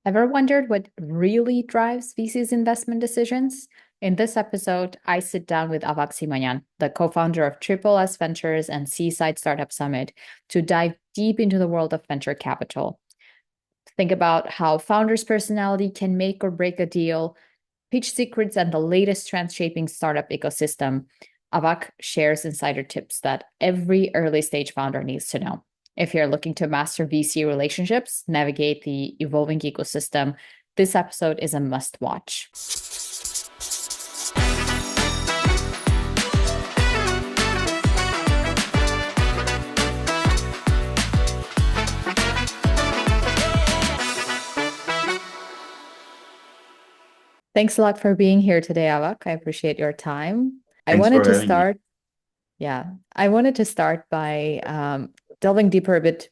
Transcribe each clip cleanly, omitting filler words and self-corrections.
Ever wondered what really drives VC's investment decisions? In this episode, I sit down with Avag Simonyan, the co-founder of Triple S Ventures and Seaside Startup Summit, to dive deep into the world of venture capital. Think about how founders' personality can make or break a deal, pitch secrets, and the latest trends shaping startup ecosystem. Avak shares insider tips that every early stage founder needs to know. If you're looking to master VC relationships, navigate the evolving ecosystem, this episode is a must watch. Thanks a lot for being here today, Avak. I appreciate your time. I Thanks wanted for to having me. start, yeah, I wanted to start by delving deeper a bit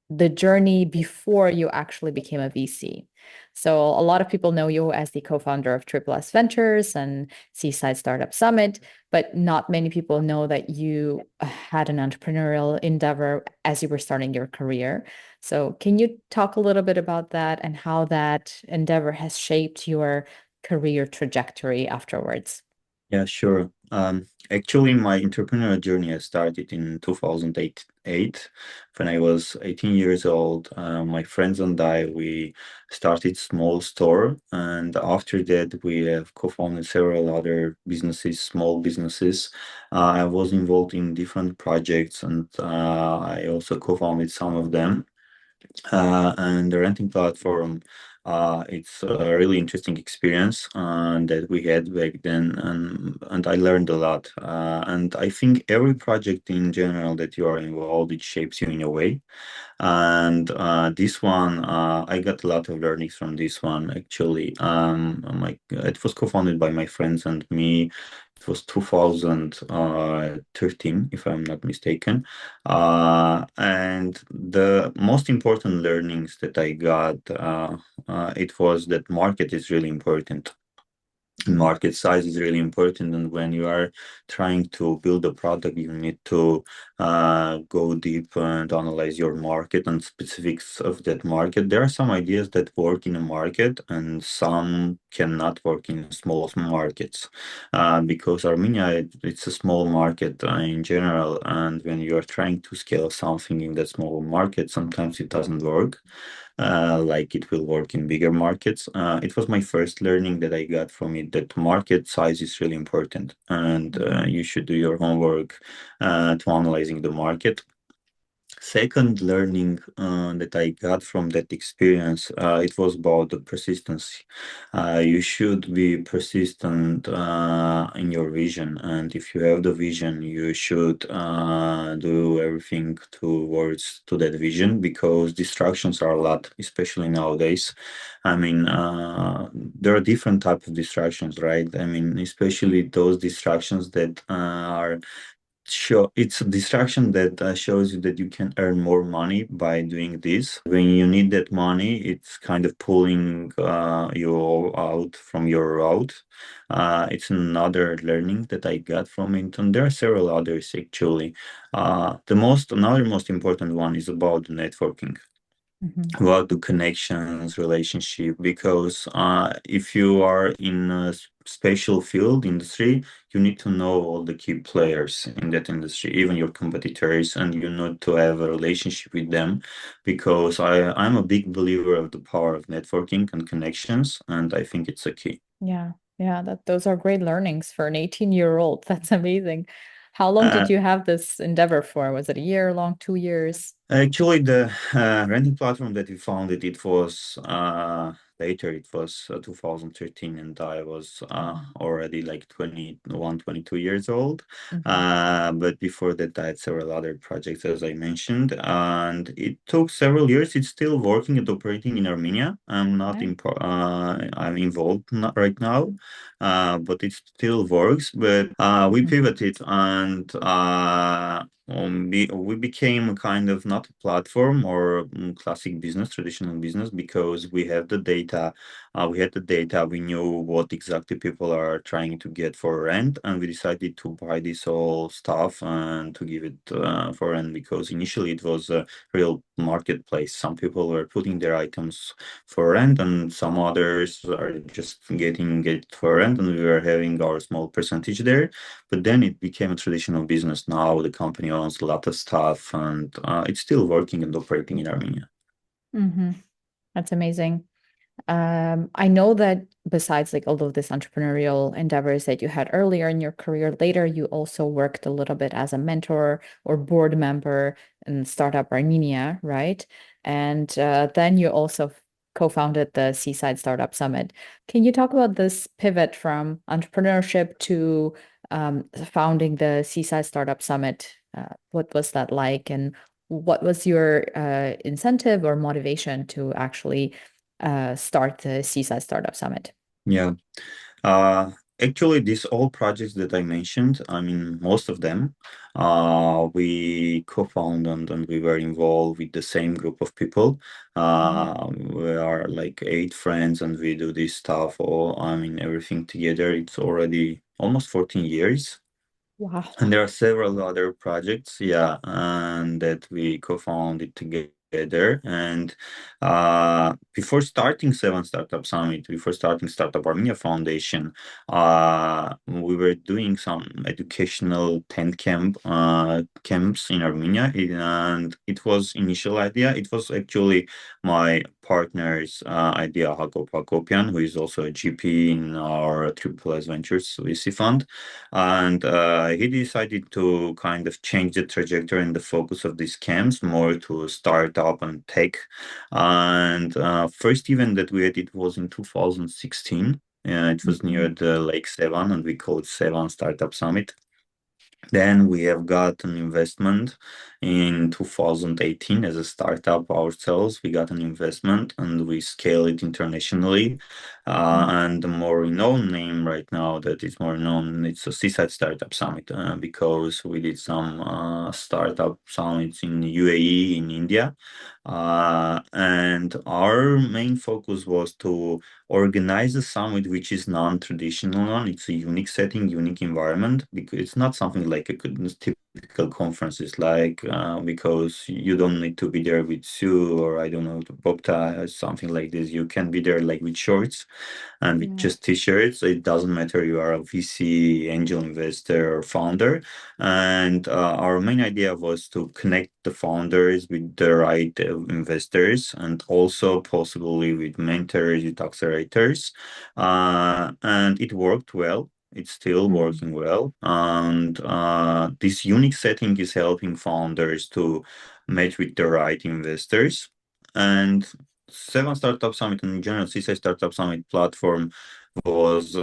the journey before you actually became a VC. So a lot of people know you as the co-founder of Triple S Ventures and Seaside Startup Summit, but not many people know that you had an entrepreneurial endeavor as you were starting your career. So can you talk a little bit about that and how that endeavor has shaped your career trajectory afterwards? Yeah, sure. Actually, my entrepreneurial journey has started in 2008 when I was 18 years old. My friends and we started small store, and after that, we have co-founded several other businesses, small businesses. I was involved in different projects, and I also co-founded some of them. And the renting platform, it's a really interesting experience that we had back then, and I learned a lot. And I think every project in general that you are involved, it shapes you in a way. And this one, I got a lot of learnings from this one actually. It was co-founded by my friends and me. It was 2013, if I'm not mistaken. And the most important learnings that I got, it was that market is really important. Market size is really important, and when you are trying to build a product, you need to go deep and analyze your market and specifics of that market. There are some ideas that work in a market and some cannot work in small markets, because Armenia, it's a small market in general, and when you are trying to scale something in that small market, sometimes it doesn't work like it will work in bigger markets. It was my first learning that I got from it, that market size is really important, and you should do your homework to analyzing the market. Second learning that I got from that experience, it was about the persistence. You should be persistent in your vision, and if you have the vision, you should do everything towards to that vision, because distractions are a lot, especially nowadays. I mean, there are different types of distractions, right? I mean, especially those distractions that are Sure, it's a distraction that shows you that you can earn more money by doing this. When you need that money, it's kind of pulling you out from your route. It's another learning that I got from it, and there are several others actually. Another most important one is about networking, Mhm. about the connections relationship, because if you are in a special field industry, you need to know all the key players in that industry, even your competitors, and you need to have a relationship with them, because I'm a big believer of the power of networking and connections, and I think it's a key. Yeah, yeah, that those are great learnings for an 18-year-old. That's amazing. How long did uh, you have this endeavor for? Was it a year long, 2 years? Actually, the renting platform that we founded, it was later, it was 2013, and I was Mhm. already like 21, 22 years old. Mhm. But before that, I had several other projects, as I mentioned, and it took several years. It's still working and operating in Armenia. Okay. I'm involved right now, but it still works. But we Mhm. pivoted, and we became kind of not a platform or classic business, traditional business, because we have the data. We had the data. We knew what exactly people are trying to get for rent, and we decided to buy this all stuff and to give it for rent, because initially it was a real marketplace. Some people were putting their items for rent, and some others are just getting it for rent, and we were having our small percentage there. But then it became a traditional business. Now the company owns a lot of stuff, and it's still working and operating in Armenia. Hmm. That's amazing. I know that besides like all of this entrepreneurial endeavors that you had earlier in your career, later you also worked a little bit as a mentor or board member in Startup Armenia, right? And then you also co-founded the Seaside Startup Summit. Can you talk about this pivot from entrepreneurship to founding the Seaside Startup Summit? What was that like, and what was your incentive or motivation to actually start the Seaside Startup Summit? Yeah. Uh, Actually, these all projects that I mentioned, I mean, most of them, we co-founded and we were involved with the same group of people. Mhm. We are like 8 friends and we do this stuff all, I mean, everything together. It's already almost 14 years. Wow. And there are several other projects, yeah, and that we co-founded together. And before starting Seven Startup Summit, before starting Startup Armenia Foundation, we were doing some educational tent camps in Armenia, and it was initial idea. It was actually my partner's idea, Hakop Hakopian, who is also a GP in our Triple S Ventures VC fund. And he decided to kind of change the trajectory and the focus of these camps more to startup and tech. And first event that we had, it was in 2016. It was near Mhm. the Lake Sevan, and we called Sevan Startup Summit. Then we have got an investment in 2018 as a startup ourselves. We got an investment and we scale it internationally. And the more renowned name right now that is more known, it's a Seaside Startup Summit because we did some startup summits in UAE, in India. And our main focus was to organize a summit which is non-traditional one. It's a unique setting, unique environment because it's not something like a typical conferences like because you don't need to be there with suit or I don't know bow tie or something like this. You can be there like with shorts and with Yeah. just t-shirts. It doesn't matter you are a VC, angel investor, or founder. And our main idea was to connect the founders with the right investors and also possibly with mentors, with accelerators. And it worked well. It's still Mm. working well. And this unique setting is helping founders to match with the right investors. And Seven Startup Summit and in general, Seaside Startup Summit platform was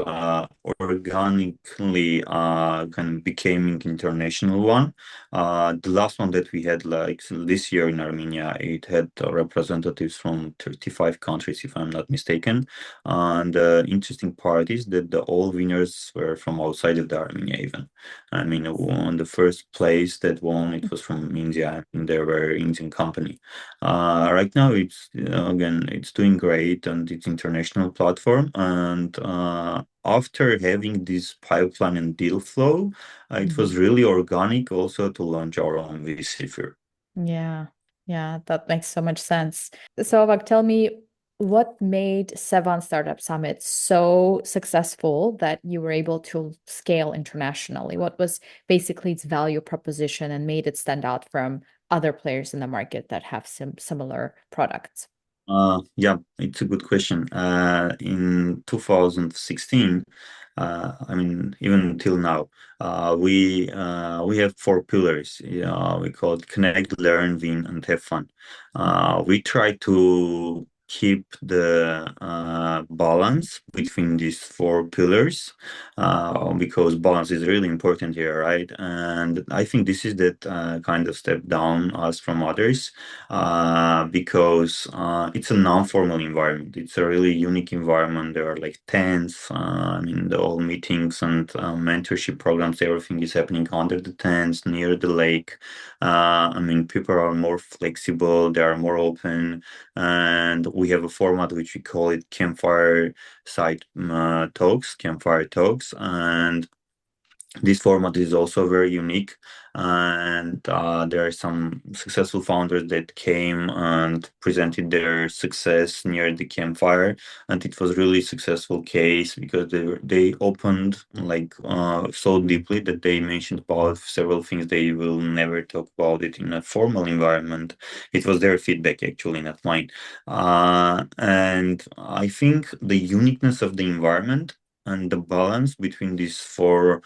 organically kind of becoming international one. The last one that we had like this year in Armenia, it had representatives from 35 countries, if I'm not mistaken. And the interesting part is that the all winners were from outside of the Armenia even. I mean, on the first place that won, it was from India, and they were Indian company. Right now, it's again, it's doing great and it's international platform. And after having this pipeline and deal flow, it Mhm. was really organic also to launch our own VC firm. Yeah. Yeah, that makes so much sense. So, Avak, tell me what made Sevan Startup Summit so successful that you were able to scale internationally? What was basically its value proposition and made it stand out from other players in the market that have similar products? Yeah, it's a good question. In 2016, I mean, even until now, we have 4 pillars. Yeah, we call it connect, learn, win, and have fun. We try to keep the balance between these 4 pillars because balance is really important here, right? And I think this is that kind of step down us from others because it's a non-formal environment. It's a really unique environment. There are like tents. I mean, the all meetings and mentorship programs, everything is happening under the tents, near the lake. I mean, people are more flexible. They are more open. And we have a format which we call it campfire talks, campfire talks. And This format is also very unique, and there are some successful founders that came and presented their success near the campfire, and it was really successful case because they opened like so deeply that they mentioned about several things they will never talk about it in a formal environment. It was their feedback actually, not mine. And I think the uniqueness of the environment and the balance between these four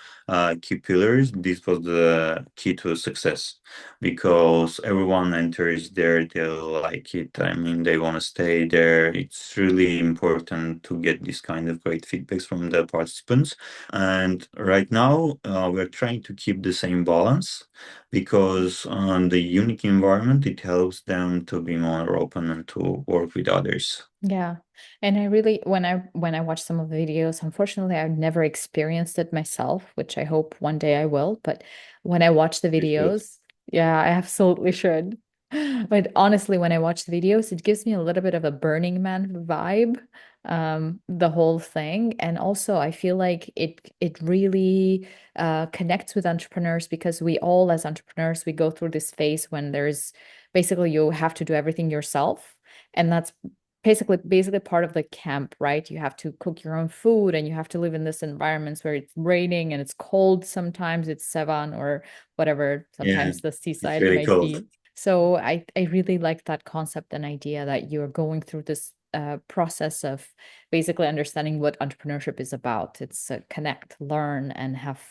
key pillars, this was the key to success because everyone enters there, they'll like it. I mean, they want to stay there. It's really important to get this kind of great feedbacks from the participants. And right now, we're trying to keep the same balance because on the unique environment, it helps them to be more open and to work with others. Yeah. And I really when I watch some of the videos, unfortunately I've never experienced it myself, which I hope one day I will. But when I watch the You should. videos, yeah, I absolutely should. But honestly, when I watch the videos, it gives me a little bit of a Burning Man vibe, the whole thing. And also I feel like it really connects with entrepreneurs because we all as entrepreneurs, we go through this phase when there's basically you have to do everything yourself. And that's basically part of the camp, right? You have to cook your own food and you have to live in this environments where it's raining and it's cold. Sometimes it's Sevan or whatever. Yeah, Sometimes the it's seaside really might cold. be. So I really like that concept and idea that you're going through this process of basically understanding what entrepreneurship is about. It's connect, learn, and have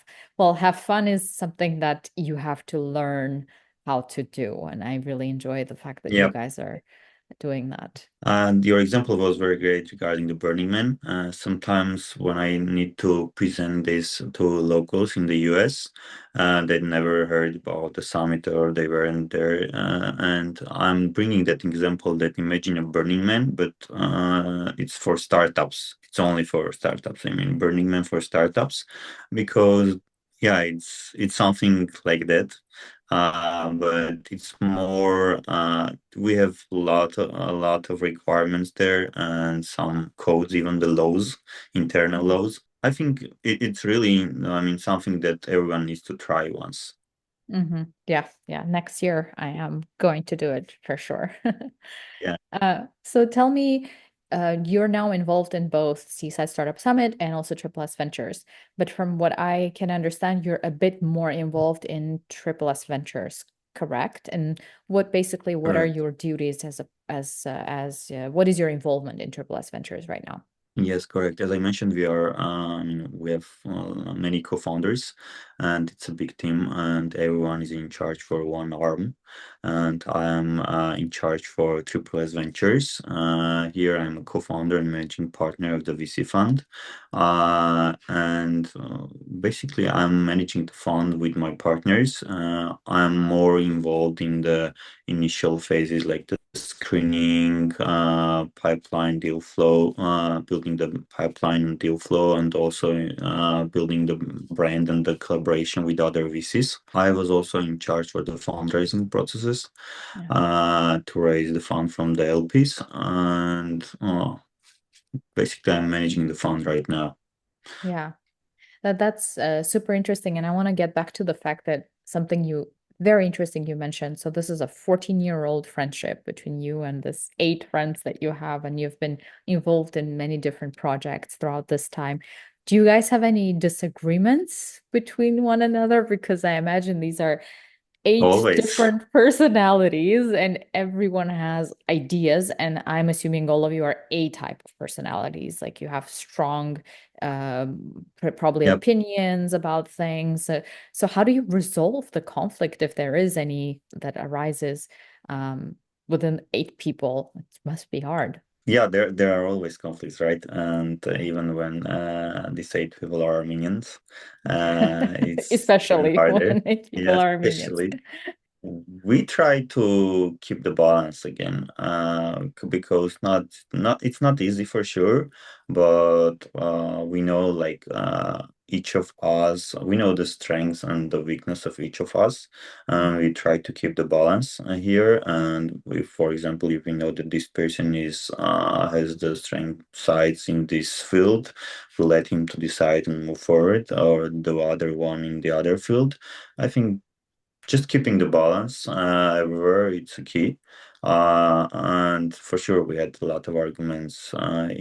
fun is something that you have to learn how to do. And I really enjoy the fact that you Yeah. guys are doing that. And your example was very great regarding the Burning Man. Sometimes when I need to present this to locals in the US, they never heard about the summit or they weren't there. And I'm bringing that example that imagine a Burning Man, but it's for startups. It's only for startups. I mean, Burning Man for startups, because yeah, it's something like that. But it's more we have a lot of requirements there and some codes, even the laws, internal laws. I think it's really, I mean, something that everyone needs to try once. Yeah, yeah. Next year, I am going to do it for sure. Yeah. So tell me, you're now involved in both Seaside Startup Summit and also Triple S Ventures. But from what I can understand, you're a bit more involved in Triple S Ventures, correct? And what are Correct. your duties what is your involvement in Triple S Ventures right now? Yes, correct. As I mentioned, we have many co-founders, and it's a big team, and everyone is in charge for one arm. And I am in charge for Triple S Ventures. Here, I'm a co-founder and managing partner of the VC fund, and basically, I'm managing the fund with my partners. I'm more involved in the initial phases like the screening, pipeline deal flow, building the pipeline deal flow, and also building the brand and the collaboration with other VCs. I was also in charge for the fundraising processes Yeah. to raise the fund from the LPs, and basically I'm managing the fund right now. Yeah. That's super interesting. And I want to get back to the fact that something you very interesting you mentioned. So this is a 14-year-old friendship between you and this eight friends that you have, and you've been involved in many different projects throughout this time. Do you guys have any disagreements between one another? Because I imagine these are eight Always. different personalities and everyone has ideas, and I'm assuming all of you are A type of personalities, like you have strong probably Yep. opinions about things. So how do you resolve the conflict if there is any that arises um, within eight people? It must be hard. Yeah, there are always conflicts, right? And even when these eight people are Armenians, it's even Especially harder. when eight people Yeah, are Armenians. especially we try to keep the balance again, because not it's not easy for sure, but we know like each of us, we know the strengths and the weakness of each of us. We try to keep the balance here. And we, for example, if we know that this person is has the strength sides in this field, we let him to decide and move forward, or the other one in the other field. I think just keeping the balance everywhere, it's a key. And for sure, we had a lot of arguments,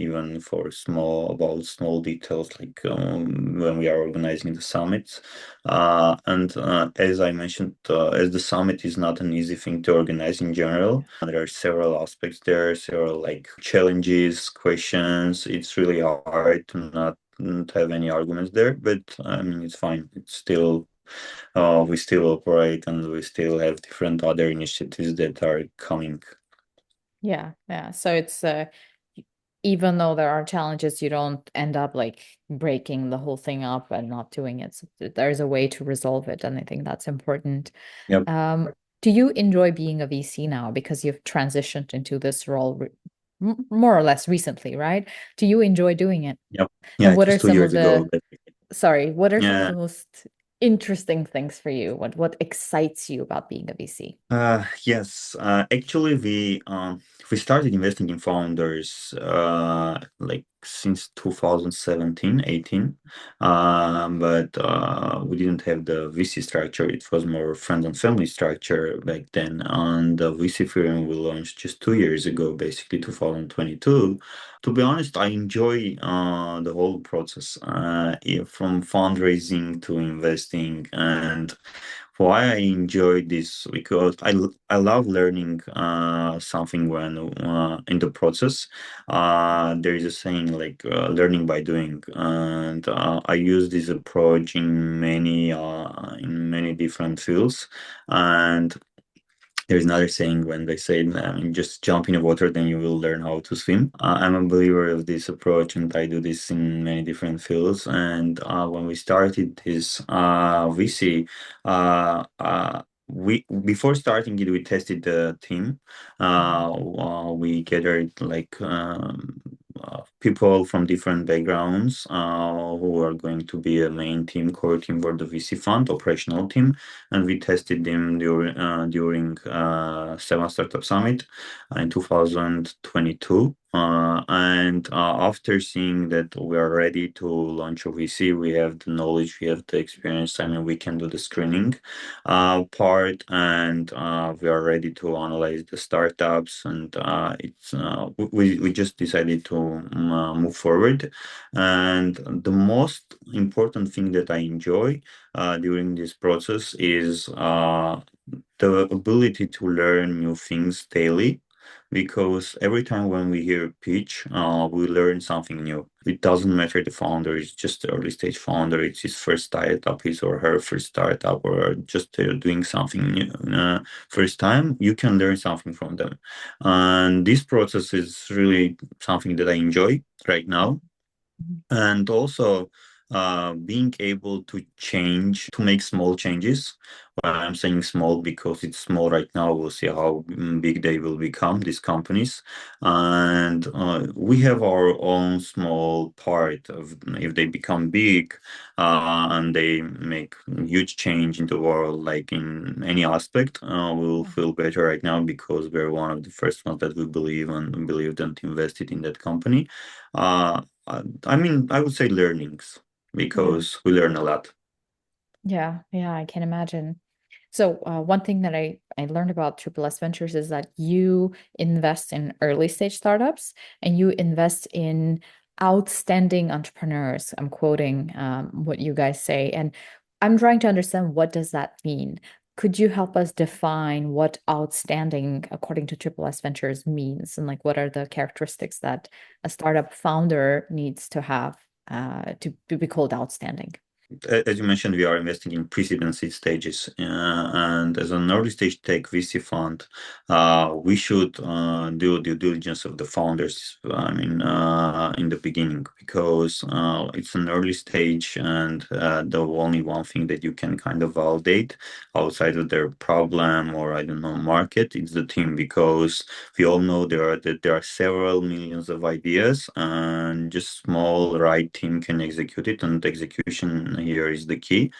even for small details, like when we are organizing the summits. And as I mentioned, as the summit is not an easy thing to organize in general, there are several aspects there, several like challenges, questions. It's really hard to not have any arguments there, but I mean, it's fine. It's still we still operate and we still have different other initiatives that are coming. Yeah, yeah. So it's even though there are challenges, you don't end up like breaking the whole thing up and not doing it. So there's a way to resolve it, and I think that's important. Yep, Do you enjoy being a VC now because you've transitioned into this role more or less recently, right? Do you enjoy doing it? yep. Yeah, And it what are was two some of years ago. the, sorry, what are some of Yeah. the most interesting things for you? What excites you about being a VC? Yes. Actually, we started investing in founders like since 2017, 18. But we didn't have the VC structure. It was more friend and family structure back then. And the VC firm we launched just 2 years ago, basically 2022. To be honest, I enjoy the whole process, from fundraising to investing. And why I enjoy this, because I love learning something when in the process. There is a saying like learning by doing, and I use this approach in many different fields. And there's another saying when they say, just jump in the water, then you will learn how to swim. I'm a believer of this approach, and I do this in many different fields. And when we started this VC, we before starting it, we tested the team. We gathered like people from different backgrounds who are going to be a main team, core team for the VC fund, operational team, and we tested them during Seven Startup Summit in 2022. And after seeing that we are ready to launch a VC, we have the knowledge, we have the experience. I mean, we can do the screening part, and we are ready to analyze the startups. And we just decided to move forward. And the most important thing that I enjoy during this process is the ability to learn new things daily. Because every time when we hear a pitch, we learn something new. It doesn't matter the founder is just the early stage founder, it's his first startup, his or her first startup, or just doing something new. First time, you can learn something from them. And this process is really something that I enjoy right now. And also being able to change, to make small changes. Well, I'm saying small because it's small right now. We'll see how big they will become, these companies. And we have our own small part of, if they become big and they make huge change in the world, like in any aspect, we'll feel better right now because we're one of the first ones that we believe and believed and invested in that company. I mean, I would say learnings Yeah. because we learn a lot. Yeah, yeah, I can imagine. So one thing that I learned about Triple S Ventures is that you invest in early stage startups and you invest in outstanding entrepreneurs. I'm quoting what you guys say, and I'm trying to understand what does that mean. Could you help us define what outstanding, according to Triple S Ventures, means, and like what are the characteristics that a startup founder needs to have to be called outstanding? as you mentioned, we are investing in pre-seed seed stages, and as an early stage tech VC fund, we should do due diligence of the founders. I mean, in the beginning, because it's an early stage, and the only one thing that you can kind of validate outside of their problem or I don't know market is the team, because we all know there are several millions of ideas, and just small right team can execute it, and execution here is the key.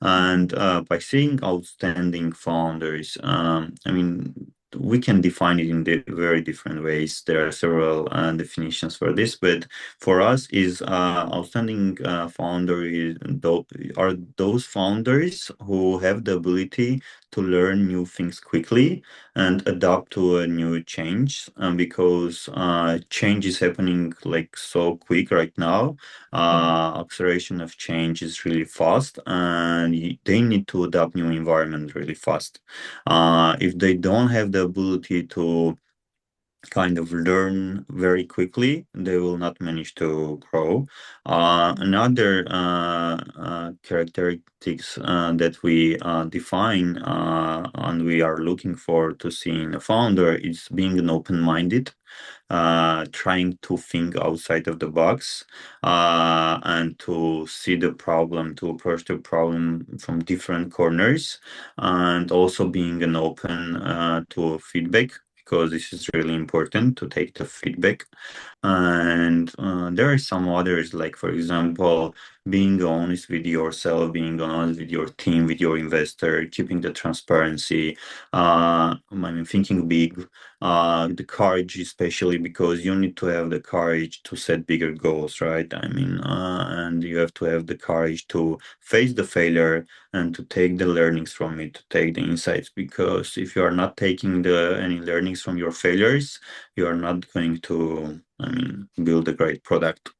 And by seeing outstanding founders, I mean, we can define it in very different ways. There are several definitions for this, but for us, is outstanding founder are those founders who have the ability to learn new things quickly and adapt to a new change, because change is happening like so quick right now. Yeah. Acceleration of change is really fast, and they need to adapt new environment really fast. If they don't have the ability to kind of learn very quickly, they will not manage to grow. Another characteristics that we define and we are looking for to see in a founder is being an open-minded, trying to think outside of the box, and to see the problem, to approach the problem from different corners, and also being an open to feedback, because this is really important to take the feedback. And there are some others, like, for example, being honest with yourself, being honest with your team, with your investor, keeping the transparency, I mean, thinking big, the courage, especially because you need to have the courage to set bigger goals, right? I mean, and you have to have the courage to face the failure and to take the learnings from it, to take the insights, because if you are not taking any learnings from your failures, you are not going to, I mean, build a great product.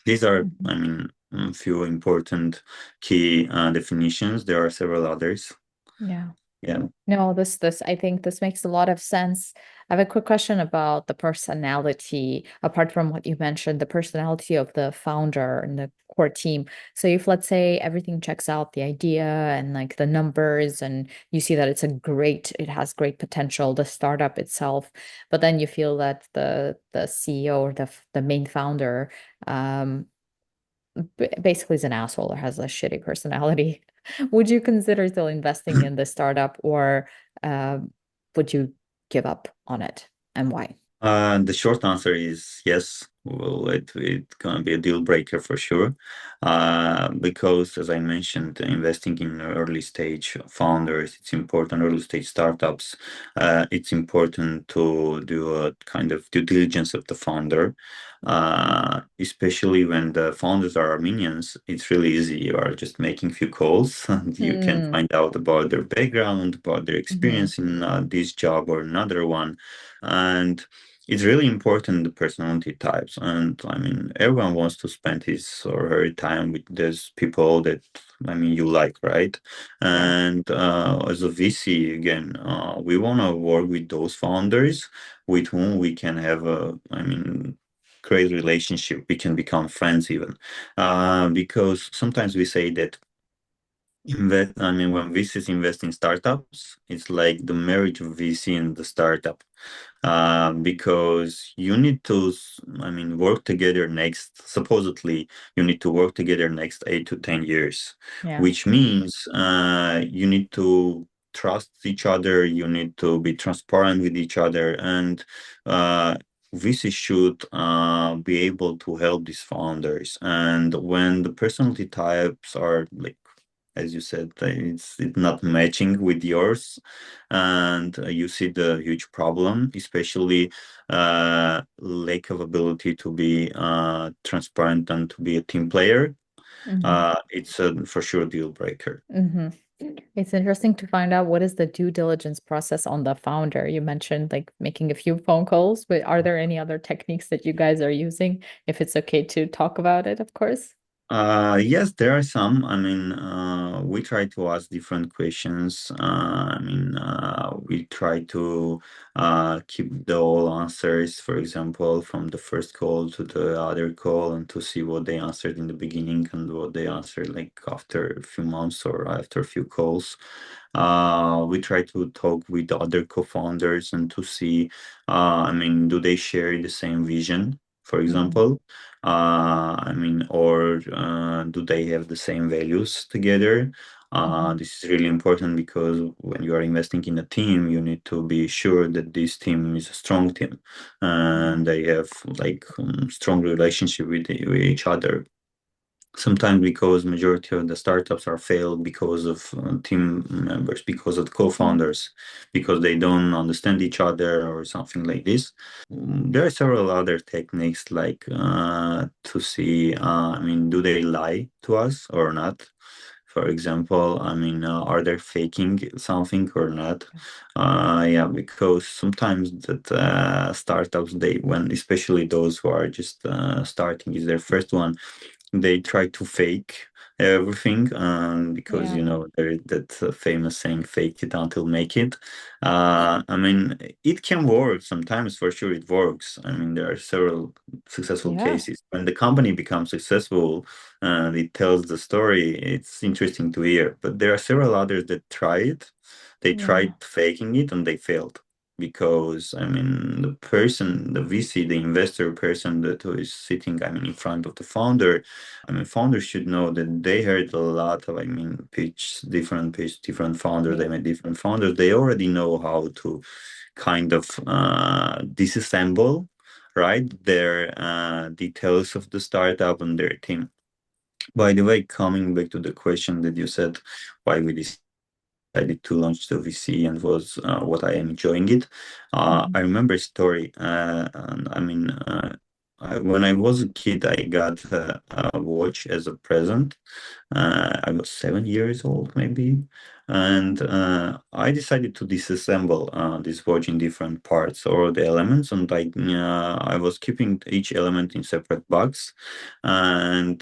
These are, Mhm. I mean, a few important key definitions. There are several others. Yeah. Yeah. No, this I think this makes a lot of sense. I have a quick question about the personality, apart from what you mentioned, the personality of the founder and the core team. So if let's say everything checks out, the idea and like the numbers, and you see that it has great potential, the startup itself, but then you feel that the CEO or the main founder um basically is an asshole or has a shitty personality. Would you consider still investing in the startup, or would you give up on it, and why? The short answer is yes. Well, it's gonna be a deal breaker for sure, because as I mentioned, investing in early stage founders, it's important. Early stage startups, it's important to do a kind of due diligence of the founder, especially when the founders are Armenians. It's really easy. You are just making few calls, and you can Mm, find out about their background, about their hmm. experience in this job or another one, and it's really important the personality types. And I mean, everyone wants to spend his or her time with those people that, I mean, you like, right? Yeah. And as a VC, again, we want to work with those founders with whom we can have a, I mean, great relationship. We can become friends even, because sometimes we say that I mean, when VCs invest in startups, it's like the marriage of VC and the startup, because you need to, I mean, work together supposedly, you need to work together next 8 to 10 years, Yeah. which means you need to trust each other, you need to be transparent with each other, and VC should be able to help these founders. And when the personality types are like, as you said, it's not matching with yours, and you see the huge problem, especially lack of ability to be transparent and to be a team player. Hmm. It's a for sure deal breaker. Hmm. It's interesting to find out what is the due diligence process on the founder. You mentioned like making a few phone calls, but are there any other techniques that you guys are using? If it's okay to talk about it, of course. Yes, there are some. I mean, we try to ask different questions. We try to keep the all answers, for example, from the first call to the other call, and to see what they answered in the beginning and what they answered like after a few months or after a few calls. We try to talk with other co-founders and to see, do they share the same vision, for Mm, example? Or do they have the same values together? mhm. This is really important because when you are investing in a team, you need to be sure that this team is a strong team Yeah, and they have like strong relationship with each other. Sometimes because majority of the startups are failed because of team members, because of yeah, co-founders, because they don't understand each other or something like this. There are several other techniques like to see, do they lie to us or not? For example, are they faking something or not? Yeah, because sometimes that startups, when especially those who are just starting, is their first one, they try to fake everything because yeah, there is that famous saying, fake it until make it. It can work sometimes. For sure it works. There are several successful yeah, cases when the company becomes successful and it tells the story. It's interesting to hear, but there are several others that tried. They yeah. tried faking it and they failed because the person, the VC, the investor person that who is sitting, in front of the founder, founders should know that they heard a lot of, different founders. They Yeah. met different founders. They already know how to kind of disassemble, right, their details of the startup and their team. By the way, coming back to the question that you said, why we decided to launch the VC and was what I am enjoying it. I Mhm. remember a story. When I was a kid, I got a watch as a present. I was 7 years old, maybe, and I decided to disassemble this watch in different parts or the elements, and I was keeping each element in separate box. And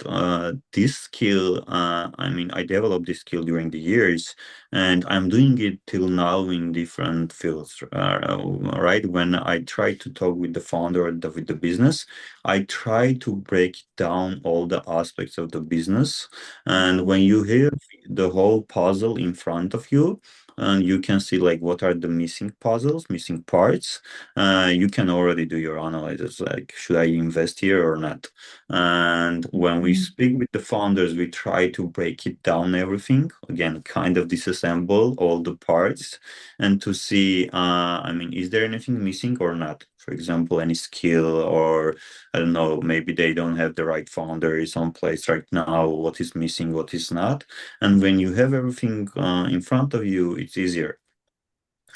this skill, I developed this skill during the years, and I'm doing it till now in different fields. Right, when I try to talk with the founder or with the business, I try to break down all the aspects of the business, and Mhm. when you have the whole puzzle in front of you, and you can see like what are the missing puzzles, missing parts, you can already do your analysis, like should I invest here or not? And when we Mhm. speak with the founders, we try to break it down everything, again, kind of disassemble all the parts and to see, is there anything missing or not? For example, any skill or I don't know, maybe they don't have the right founder is on place right now, what is missing, what is not. And when you have everything in front of you, it's easier.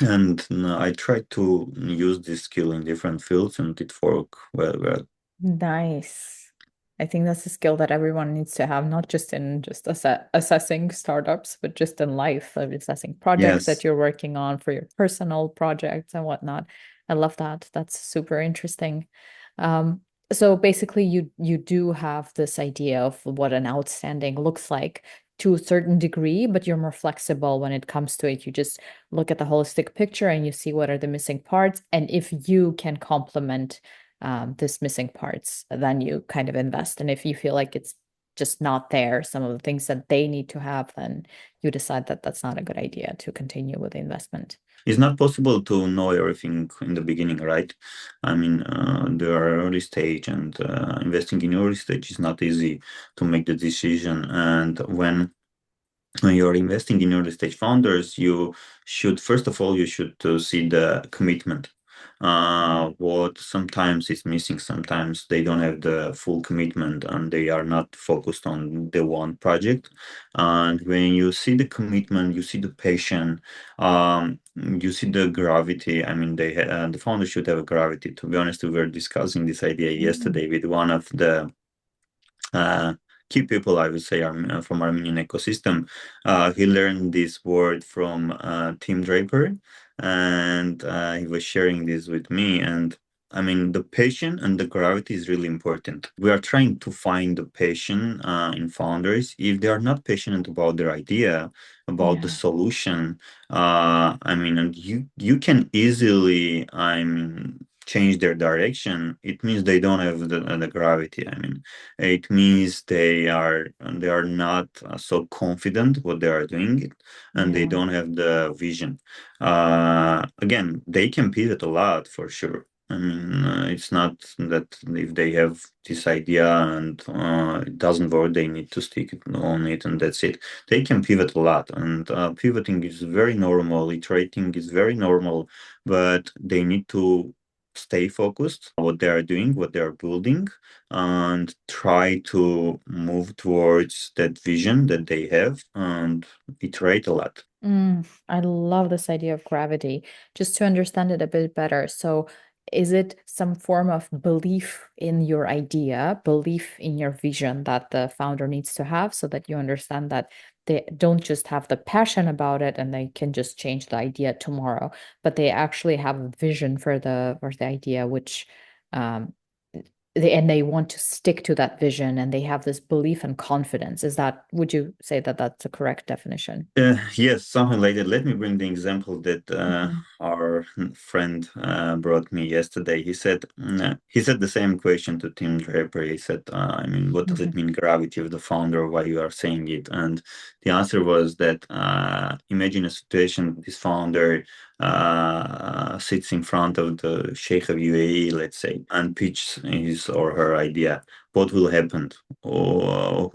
And I try to use this skill in different fields and it work well. Nice. I think that's a skill that everyone needs to have, not just in just assessing startups, but just in life, of assessing projects that Yes. you're working on for your personal projects and whatnot. I love that. That's super interesting. Um, so basically, you do have this idea of what an outstanding looks like to a certain degree, but you're more flexible when it comes to it. You just look at the holistic picture and you see what are the missing parts, and if you can complement this missing parts, then you kind of invest. And if you feel like it's just not there, some of the things that they need to have, then you decide that that's not a good idea to continue with the investment. It's not possible to know everything in the beginning, right? There are early stage, and investing in early stage is not easy to make the decision. And when you're investing in early stage founders, you should, first of all, you should see the commitment. What sometimes is missing, sometimes they don't have the full commitment and they are not focused on the one project. And when you see the commitment, you see the passion, you see the gravity. The founders should have a gravity. To be honest, we were discussing this idea Mm. yesterday with one of the uh, key people, I would say, from Armenian ecosystem. He learned this word from Tim Draper, and he was sharing this with me. And I mean, the passion and the gravity is really important. We are trying to find the passion in founders. If they are not passionate about their idea, about the Yeah. solution, I mean, and you can easily, I mean, change their direction. It means they don't have the gravity. I mean, it means they are not so confident what they are doing, and they Yeah. don't have the vision. Again, they can pivot a lot for sure. I mean, it's not that if they have this idea and it doesn't work, they need to stick on it and that's it. They can pivot a lot, and pivoting is very normal. Iterating is very normal, but they need to stay focused on what they are doing, what they are building, and try to move towards that vision that they have and iterate a lot. I love this idea of gravity. Just to understand it a bit better. So, is it some form of belief in your idea, belief in your vision that the founder needs to have so that you understand that they don't just have the passion about it and they can just change the idea tomorrow, but they actually have a vision for the idea, which um they want to stick to that vision and they have this belief and confidence. Would you say that that's a correct definition? Yes, something like that. Let me bring the example that Mhm. our friend brought me yesterday. He said the same question to Tim Draper. He said, I mean, what does it Mhm. mean, gravity of the founder? Why you are saying it? And the answer was that imagine a situation: this founder sits in front of the Sheikh of UAE, let's say, and pitches his or her idea. What will happen? Or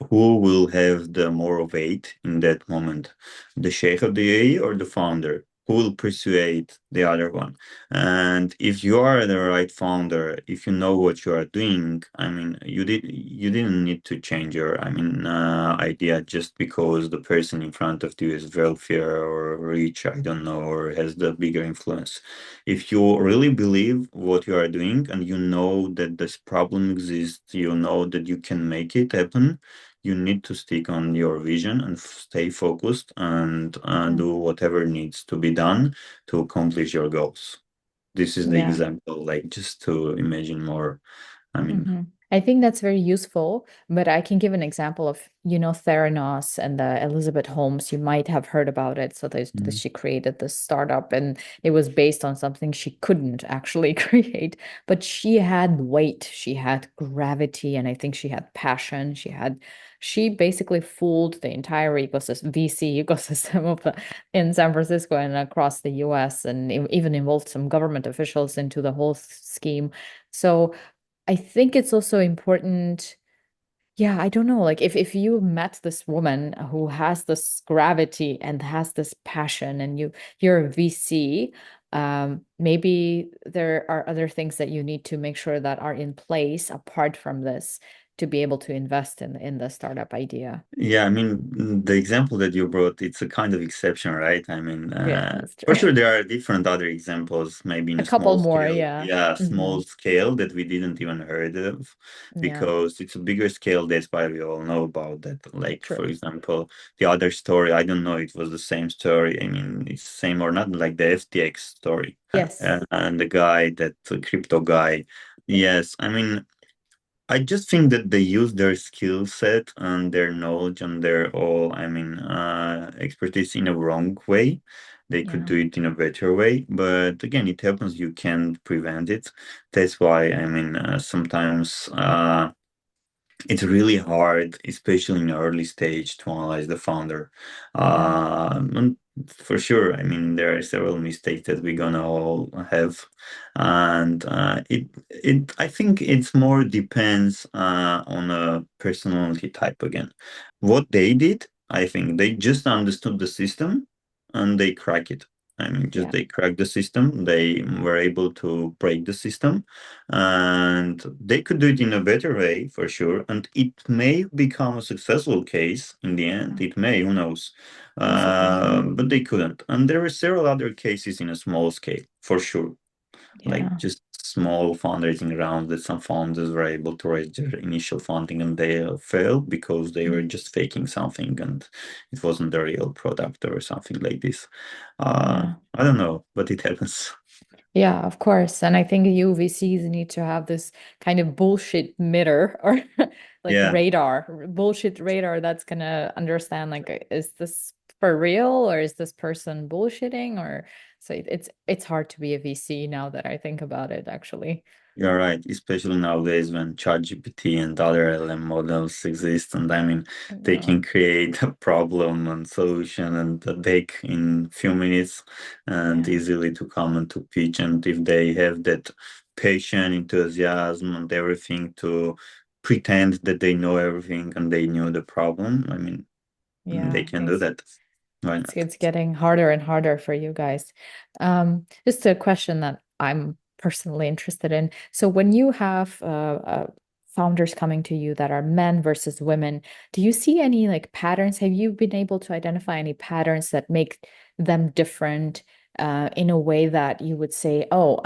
who will have the more weight in that moment? The sheikh of the UAE or the founder? Who will persuade the other one? And if you are the right founder, if you know what you are doing, I mean, you didn't need to change your, I mean, idea just because the person in front of you is wealthier or rich, I don't know, or has the bigger influence. If you really believe what you are doing and you know that this problem exists, you know that you can make it happen, you need to stick on your vision and stay focused and do whatever needs to be done to accomplish your goals. This is the Yeah. example, like just to imagine more. I mean, I think that's very useful, but I can give an example of, Theranos and the Elizabeth Holmes. You might have heard about it. So mm, she created this startup and it was based on something she couldn't actually create, but she had weight, she had gravity, and I think she had passion. She basically fooled the entire ecosystem, VC ecosystem in San Francisco and across the US, and even involved some government officials into the whole scheme. So I think it's also important. Yeah, I don't know. Like if you met this woman who has this gravity and has this passion and you're a VC, maybe there are other things that you need to make sure that are in place apart from this to be able to invest in the startup idea. yeah, I mean, the example that you brought, it's a kind of exception, right? I mean, Yeah, that's for true. sure there are different other examples, maybe in A a couple small more, scale. yeah. Yeah, Hmm. small scale that we didn't even heard of, Yeah, because it's a bigger scale. That's why we all know about that. Like, true. for example, the other story, I don't know, it was the same story. I mean, it's same or not, like the FTX story, Yes. and the guy, that crypto guy. Yes, I mean, I just think that they use their skill set and their knowledge and their all, I mean, expertise in a wrong way. They could Yeah. do it in a better way, but again, it happens. You can't prevent it. That's why, I mean, sometimes it's really hard, especially in the early stage, to analyze the founder. Yeah. And for sure, I mean, there are several mistakes that we're gonna all have, and I think it's more depends on a personality type again. What they did, I think they just understood the system and they crack it. I mean, just Yeah. they cracked the system. They were able to break the system, and they could do it in a better way for sure, and it may become a successful case in the end. It may, who knows. Absolutely. But they couldn't, and there were several other cases in a small scale for sure, like Yeah. just small fundraising rounds that some founders were able to raise their initial funding and they failed because they were Mm. just faking something and it wasn't the real product or something like this. Yeah. I don't know, but it happens. Yeah, of course. And I think UVCs need to have this kind of bullshit meter or like Yeah, radar, bullshit radar that's gonna understand like is this for real or is this person bullshitting or so it's hard to be a VC now that I think about it actually. you're right, especially nowadays when ChatGPT and other LM models exist, and I mean, they Yeah. can create a problem and solution and a deck in few minutes and Yeah. easily to come and to pitch. And if they have that passion, enthusiasm, and everything to pretend that they know everything and they knew the problem, I mean, they Yeah. can do that. Why not? It's getting harder and harder for you guys. Just a question that I'm personally interested in. So when you have founders coming to you that are men versus women, do you see any like patterns? Have you been able to identify any patterns that make them different in a way that you would say, oh,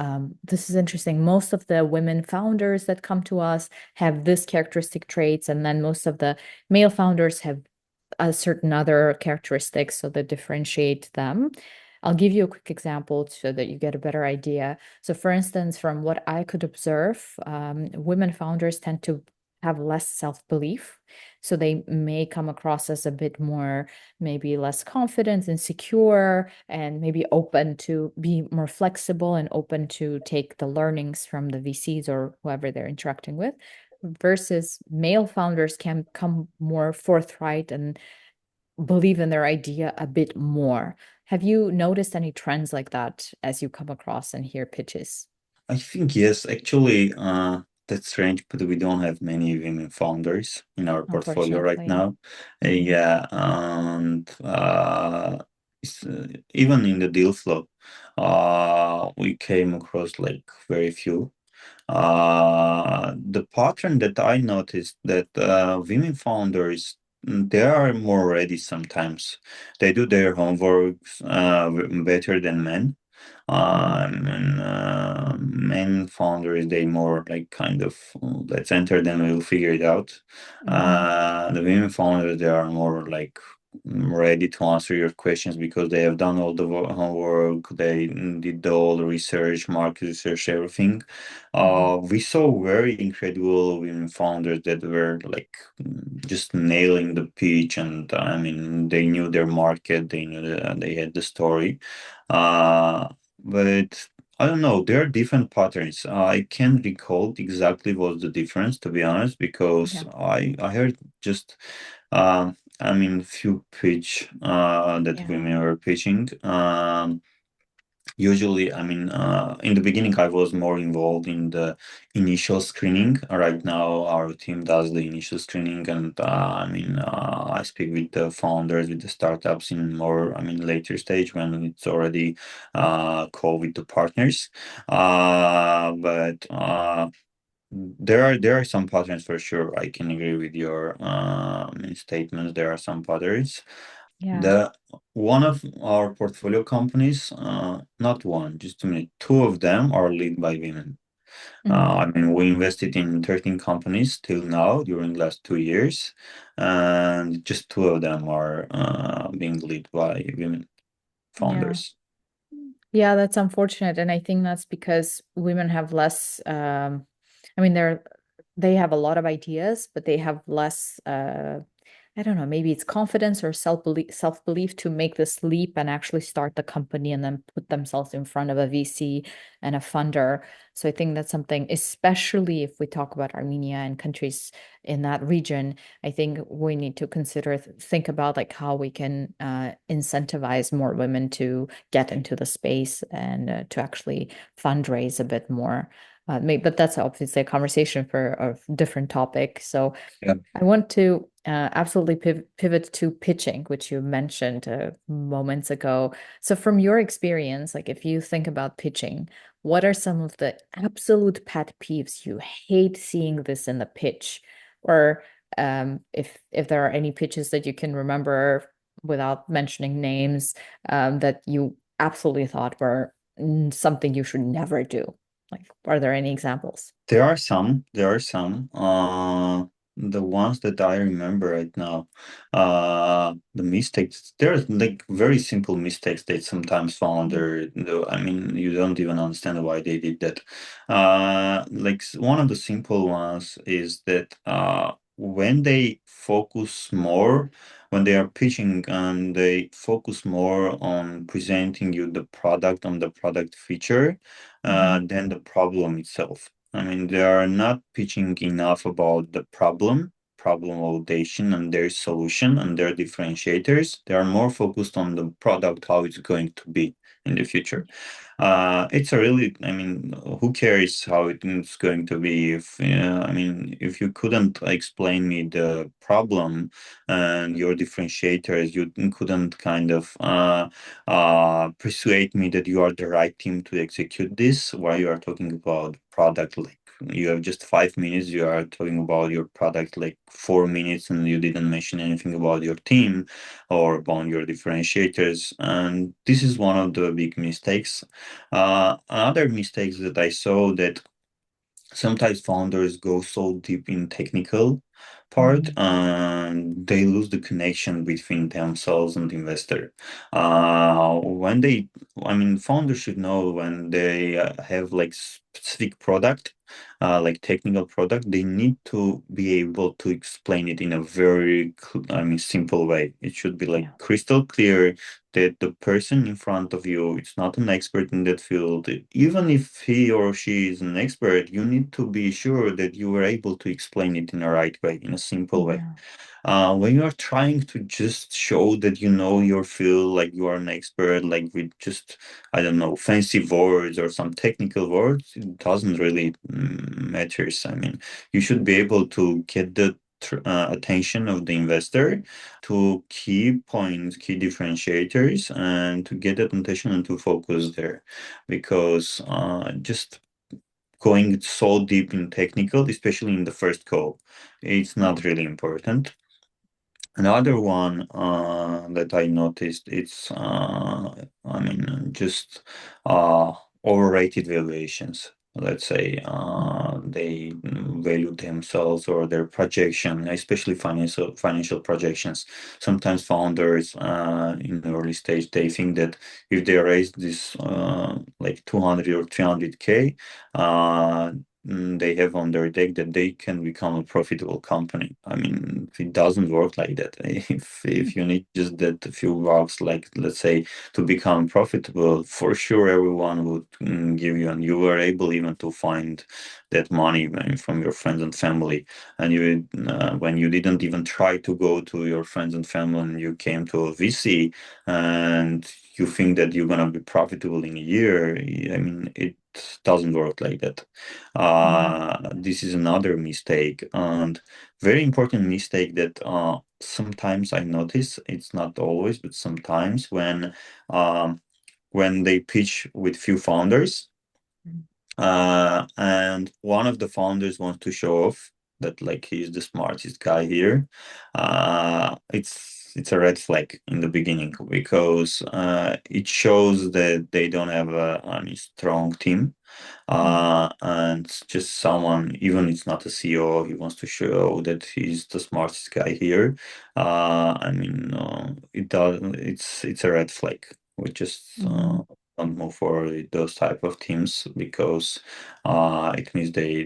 this is interesting. Most of the women founders that come to us have this characteristic traits, and then most of the male founders have a certain other characteristics so that differentiate them. I'll give you a quick example so that you get a better idea. So, for instance, from what I could observe, women founders tend to have less self-belief. So they may come across as a bit more, maybe less confident, insecure, and maybe open to be more flexible and open to take the learnings from the VCs or whoever they're interacting with versus male founders can come more forthright and believe in their idea a bit more. Have you noticed any trends like that as you come across and hear pitches? I think yes, actually, that's strange, but we don't have many women founders in our portfolio right Unfortunately. now. Mhm. Yeah, and even in the deal flow, we came across like very few. The pattern that I noticed that women founders they are more ready sometimes. They do their homework better than men. Yeah. And main founders, they more like kind of let's enter, then we'll figure it out. Hmm. The women founders, they are more like ready to answer your questions because they have done all the homework, they did all the research, market research, everything. Hmm. We saw very incredible women founders that were like just nailing the pitch, and I mean, they knew their market, they knew that they had the story. Uh, but I don't know, there are different patterns. I can't recall exactly what's the difference, to be honest, because Yeah. I heard just I mean few pitch that Yeah. women were pitching. Usually, I mean, in the beginning, I was more involved in the initial screening. Right now, our team does the initial screening, and I mean, I speak with the founders, with the startups in more, I mean, later stage when it's already call with the partners. But there are some patterns for sure. I can agree with your statements. There are some patterns. Yeah. The one of our portfolio companies, not one, just a minute, two of them are led by women. Mm. I mean, we invested in 13 companies till now during the last 2 years, and just two of them are being led by women Yeah. founders. Yeah, that's unfortunate. And I think that's because women have less, I mean, they have a lot of ideas, but they have less I don't know, maybe it's confidence or self-belief to make this leap and actually start the company and then put themselves in front of a VC and a funder. So I think that's something, especially if we talk about Armenia and countries in that region, I think we need to consider, think about like how we can incentivize more women to get into the space and to actually fundraise a bit more. But that's obviously a conversation for a different topic. So Yeah. I want to absolutely pivot to pitching, which you mentioned moments ago. So, from your experience, like if you think about pitching, what are some of the absolute pet peeves you hate seeing this in the pitch? Or if there are any pitches that you can remember without mentioning names that you absolutely thought were something you should never do. Like, are there any examples? There are some. There are some. the ones that I remember right now, the mistakes, there's like very simple mistakes that sometimes founder do. I mean, you don't even understand why they did that. One of the simple ones is that when they focus more, when they are pitching and they focus more on presenting you the product, on the product feature, Mhm. than the problem itself. I mean, they are not pitching enough about the problem validation and their solution and their differentiators. They are more focused on the product, how it's going to be in the future. It's a really, I mean, who cares how it's going to be if, I mean, if you couldn't explain me the problem and your differentiators, you couldn't kind of persuade me that you are the right team to execute this, while you are talking about product, like you have just 5 minutes, you are talking about your product like 4 minutes, and you didn't mention anything about your team or about your differentiators. And this is one of the big mistakes. Another mistakes that I saw, that sometimes founders go so deep in technical part Mhm. and they lose the connection between themselves and the investor. When they, I mean, founders should know when they have like specific product, like technical product, they need to be able to explain it in a very, I mean, simple way. It should be like Yeah. crystal clear that the person in front of you is not an expert in that field. Even if he or she is an expert, you need to be sure that you are able to explain it in a right way, in a simple way. Yeah. When you are trying to just show that you know your field, like you are an expert, like with just, I don't know, fancy words or some technical words, it doesn't really matters. I mean, you should be able to get the attention of the investor to key points, key differentiators, and to get that attention and to focus there. Because just going so deep in technical, especially in the first call, it's not really important. Another one that I noticed, it's I mean, just uh, overrated valuations. Let's say they value themselves or their projection, especially financial projections. Sometimes founders in the early stage, they think that if they raise this like 200 or 300K, they have on their deck that they can become a profitable company. I mean, it doesn't work like that. If you need just that few bucks, like let's say, to become profitable, for sure everyone would give you, and you were able even to find that money from your friends and family. And you, when you didn't even try to go to your friends and family, and you came to a VC, and you think that you're gonna be profitable in a year. I mean, it doesn't work like that. Mhm. This is another mistake, and very important mistake that sometimes I notice. It's not always, but sometimes um, when they pitch with few founders, and one of the founders wants to show off that like he's the smartest guy here. It's a red flag in the beginning, because it shows that they don't have a strong team, and just someone, even it's not a CEO, he wants to show that he's the smartest guy here. I mean, it's a red flag. We just Mhm. don't move forward with those type of teams, because it means they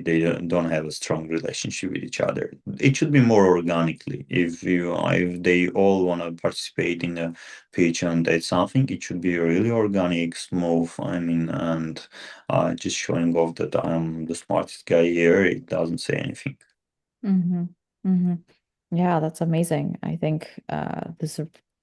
don't have a strong relationship with each other. It should be more organically. If they all want to participate in a pitch and that's something, it should be really organic, smooth. I mean, and just showing off that I'm the smartest guy here, it doesn't say anything. Mhm. Mhm. Yeah, that's amazing. I think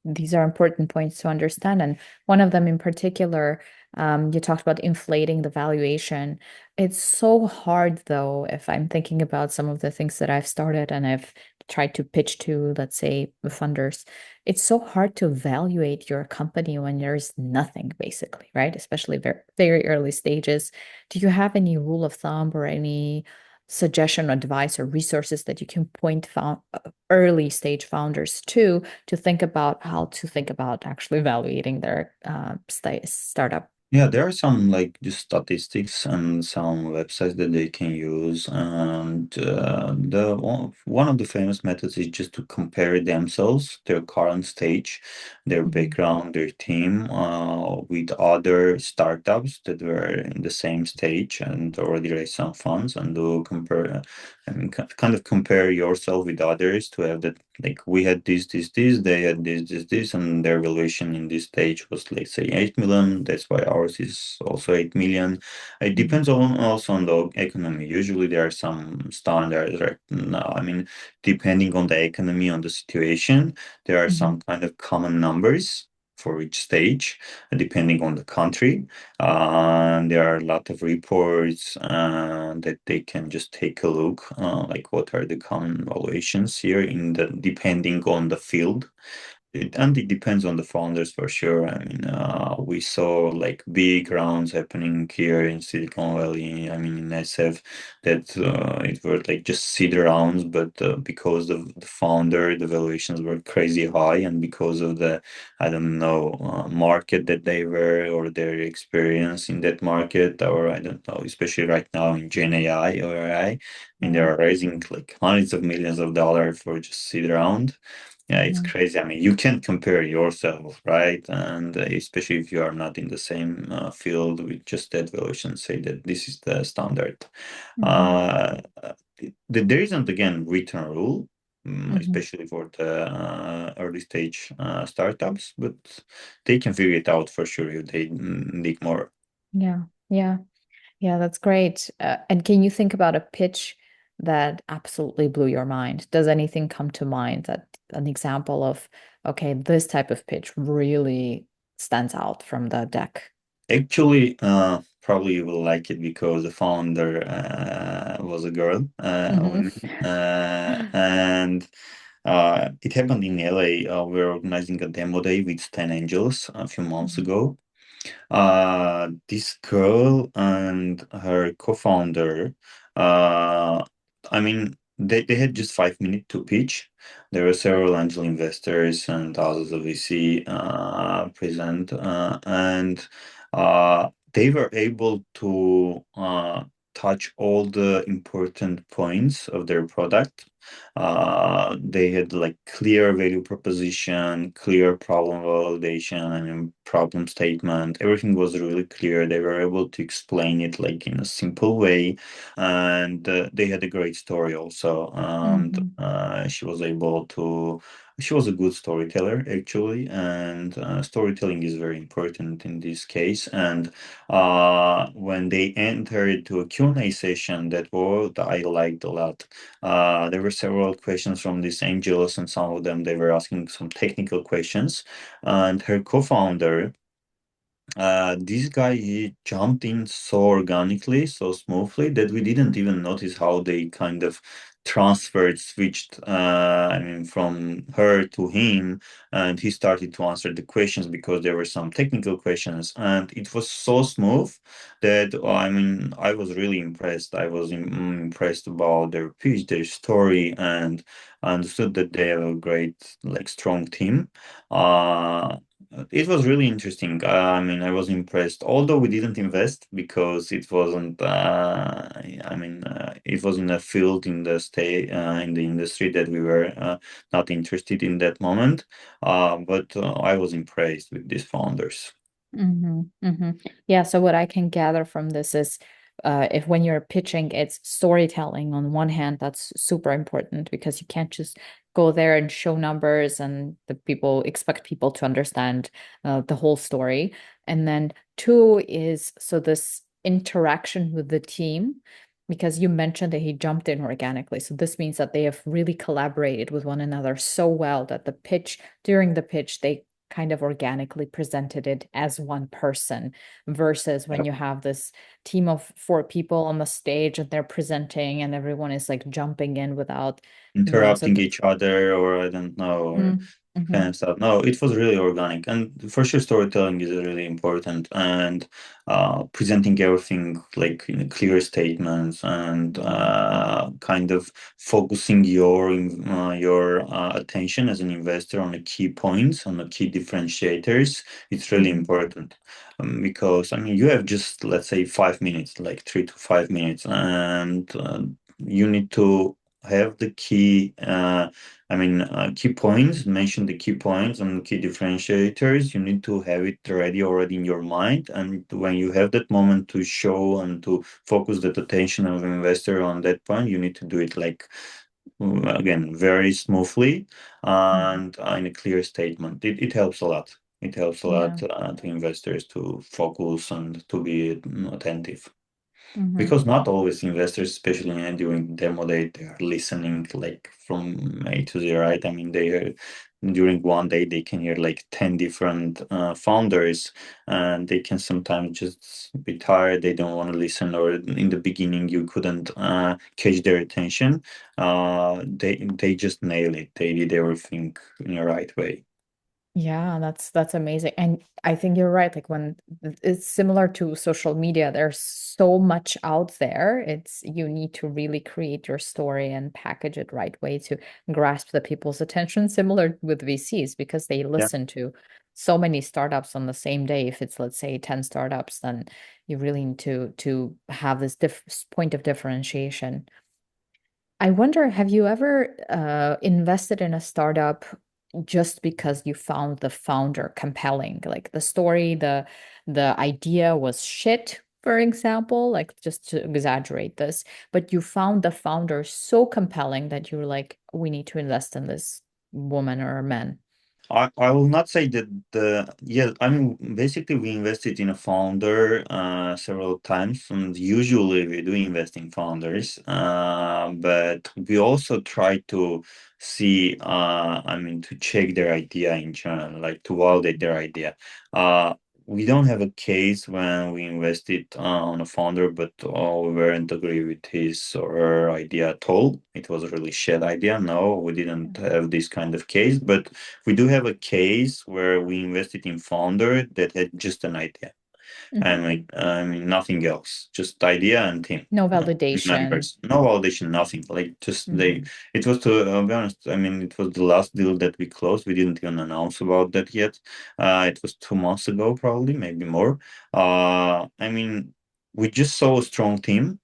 these are important points to understand. And one of them in particular, you talked about inflating the valuation. It's so hard, though, if I'm thinking about some of the things that I've started and I've tried to pitch to, let's say, the funders. It's so hard to evaluate your company when there's nothing, basically, right? Especially very, very early stages. Do you have any rule of thumb or any suggestion, advice, or resources that you can point early stage founders to think about how to think about actually evaluating their startup? Yeah, there are some like just statistics and some websites that they can use, and the one of the famous methods is just to compare themselves, their current stage, their Mhm. background, their team, with other startups that were in the same stage and already raised some funds, and do compare. I mean, kind of compare yourself with others to have that like we had this, they had this, and their valuation in this stage was, let's say, 8 million. That's why ours is also 8 million. It Mhm. depends on also on the economy. Usually there are some standards right now. I mean, depending on the economy, on the situation, there are Mhm. some kind of common numbers for each stage, depending on the country. There are a lot of reports that they can just take a look, like what are the common valuations here in the depending on the field. And it depends on the founders for sure. I mean, we saw like big rounds happening here in Silicon Valley. I mean, in SF, that it were like just seed rounds, but because of the founder, the valuations were crazy high, and because of the, I don't know, market that they were or their experience in that market, or I don't know, especially right now in Gen AI or AI, I mean, they Yeah. are raising like hundreds of millions of dollars for just seed round. Yeah, it's Mhm. crazy. I mean, you can't compare yourself, right? And especially if you are not in the same field with just that valuation, say that this is the standard. Mhm. Uh, there isn't, again, written rule, Mhm. especially for the early stage startups, but they can figure it out for sure if they need more. Yeah. Yeah. Yeah, that's great. And can you think about a pitch that absolutely blew your mind? Does anything come to mind that an example of, okay, this type of pitch really stands out from the deck? Actually, probably you will like it because the founder was a girl, Hmm. woman, and it happened in LA. We were organizing a demo day with 10 Angels a few months ago. This girl and her co-founder, uh, I mean, they had just 5 minutes to pitch. There were several angel investors and others of VC present, and they were able to touch all the important points of their product. They had like clear value proposition, clear problem validation, I mean problem statement. Everything was really clear. They were able to explain it like in a simple way, and they had a great story also. And Hmm. she was able to. She was a good storyteller actually, and storytelling is very important in this case. And when they entered to a Q&A session, that what I liked a lot. There were several questions from these angels, and some of them they were asking some technical questions. And her co-founder, this guy, he jumped in so organically, so smoothly that we didn't even notice how they kind of transferred, switched, I mean, from her to him, and he started to answer the questions because there were some technical questions, and it was so smooth that, I mean, I was really impressed. I was impressed about their pitch, their story, and I understood that they have a great, like, strong team. Uh, it was really interesting. I mean, I was impressed, although we didn't invest because it wasn't, I mean, it was in a field in the state, in the industry that we were not interested in that moment. But I was impressed with these founders. Hmm. Hmm. Yeah, so what I can gather from this is if when you're pitching, it's storytelling on one hand, that's super important because you can't just go there and show numbers and the people expect people to understand the whole story. And then two is so this interaction with the team, because you mentioned that he jumped in organically. So this means that they have really collaborated with one another so well that the pitch, during the pitch, they kind of organically presented it as one person versus when Yep. you have this team of four people on the stage and they're presenting and everyone is like jumping in without, Interrupting so each other, or I don't know, or mm, Hmm. kind of stuff. No, it was really organic, and for sure, storytelling is really important, and presenting everything like in clear statements, and kind of focusing your attention as an investor on the key points, on the key differentiators. It's really Hmm. important. Because I mean, you have just, let's say, 5 minutes, like 3 to 5 minutes, and you need to have the key. Key points, mention the key points and key differentiators. You need to have it ready already in your mind. And when you have that moment to show and to focus that attention of an investor on that point, you need to do it like, again, very smoothly Hmm. and in a clear statement. It helps a lot. It helps a Yeah. lot to investors to focus and to be attentive. Hmm. Because not always investors, especially during demo day, they are listening like from A to Z, right? I mean, during one day they can hear like 10 different founders, and they can sometimes just be tired. They don't want to listen, or in the beginning you couldn't catch their attention. They just nail it. They did everything in the right way. Yeah, that's amazing. And I think you're right. Like when it's similar to social media, there's so much out there. It's you need to really create your story and package it right way to grasp the people's attention, similar with VCs, because they Yeah. listen to so many startups on the same day. If it's, let's say, 10 startups, then you really need to have this point of differentiation. I wonder, have you ever invested in a startup just because you found the founder compelling? Like the story, the idea was shit, for example, like just to exaggerate this, but you found the founder so compelling that you were like, we need to invest in this woman or man. I will not say that I mean, basically we invested in a founder several times, and usually we do invest in founders, but we also try to see, to check their idea in general, like to validate their idea. Uh, we don't have a case when we invested on a founder, but we weren't agree with his or her idea at all. It was a really shit idea. No, we didn't have this kind of case, but we do have a case where we invested in founder that had just an idea, Mhm. and like I mean nothing else, just idea and team. No validation. Members, no validation, nothing. Like just they. Mhm. It was, to be honest. I mean, it was the last deal that we closed. We didn't even announce about that yet. It was 2 months ago, probably, maybe more. I mean, we just saw a strong team,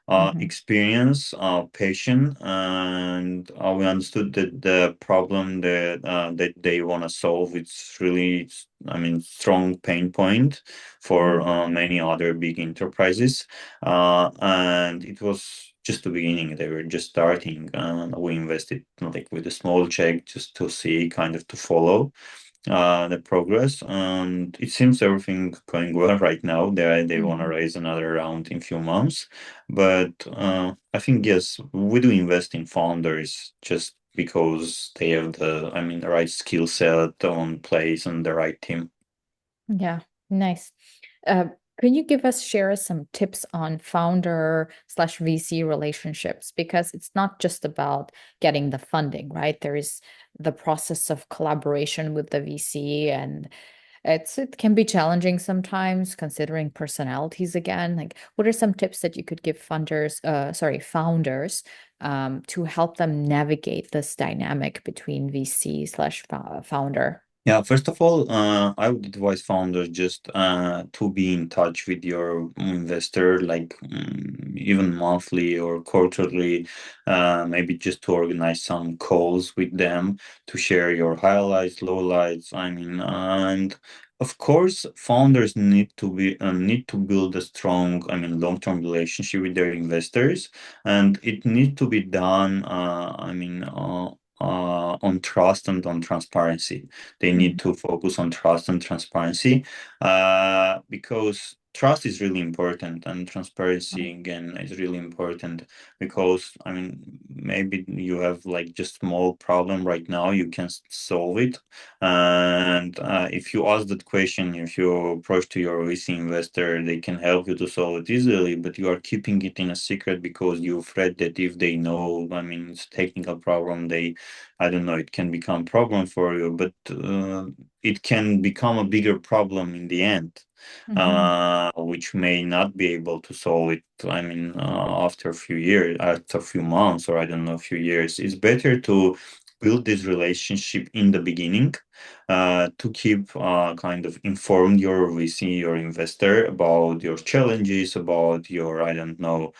Mhm. experience, passion, and we understood that the problem that they want to solve, it's really, I mean, strong pain point for Mhm. many other big enterprises, and it was just the beginning. They were just starting, and we invested like with a small check just to see, kind of to follow the progress, and it seems everything going well right now. They want to Mhm. raise another round in few months, but I think yes, we do invest in founders just because they have the right skill set on place and the right team. Yeah, nice. Uh, can you share us some tips on founder slash VC relationships? Because it's not just about getting the funding, right? There is the process of collaboration with the VC, and it can be challenging sometimes considering personalities again. Like, what are some tips that you could give founders, to help them navigate this dynamic between VC slash founder? Yeah, first of all, I would advise founders just to be in touch with your investor, like even monthly or quarterly, maybe just to organize some calls with them to share your highlights, lowlights. I mean, and of course, founders need to build a strong, long-term relationship with their investors, and it needs to be done. On trust and on transparency. They need Mhm. to focus on trust and transparency, because trust is really important, and transparency again is really important, because maybe you have like just small problem right now, you can solve it. And if you ask that question, if you approach to your VC investor, they can help you to solve it easily, but you are keeping it in a secret because you're afraid that if they know, I mean, it's a technical problem, I don't know, it can become problem for you, but it can become a bigger problem in the end, Mm-hmm. which may not be able to solve it. I mean, after a few years, after a few months, or I don't know, a few years. It's better to build this relationship in the beginning, to keep kind of informed your VC, your investor about your challenges, about your, I don't know,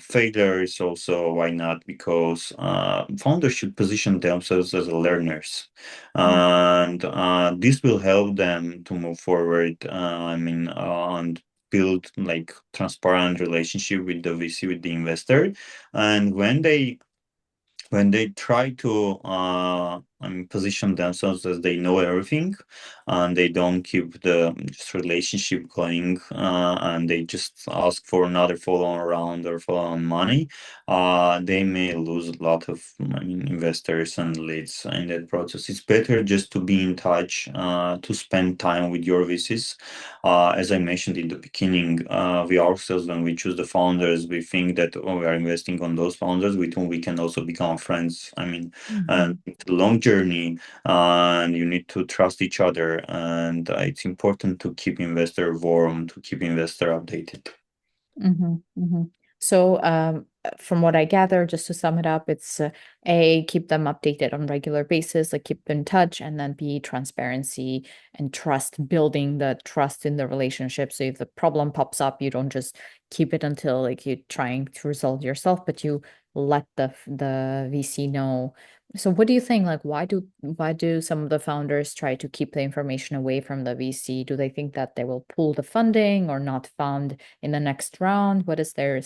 failures. Also, why not? Because founders should position themselves as learners, and this will help them to move forward. I mean, and build like transparent relationship with the VC, with the investor, and when they try to position themselves as they know everything, and they don't keep the just relationship going, and they just ask for another follow-on round or follow-on money, they may lose a lot of, I mean, investors and leads in that process. It's better just to be in touch, to spend time with your VCs. As I mentioned in the beginning, we ourselves, when we choose the founders, we think that, oh, we are investing on those founders with whom we can also become friends. I mean, Mm-hmm. and it's a long journey, and you need to trust each other. And it's important to keep investor warm, to keep investor updated. Mm-hmm. Mm-hmm. So, from what I gather, just to sum it up, it's A, keep them updated on regular basis, like keep in touch, and then B, transparency and trust, building the trust in the relationship. So if the problem pops up, you don't just keep it until like you're trying to resolve yourself, but you let the VC know. So what do you think? Like, why do some of the founders try to keep the information away from the VC? Do they think that they will pull the funding or not fund in the next round? What is their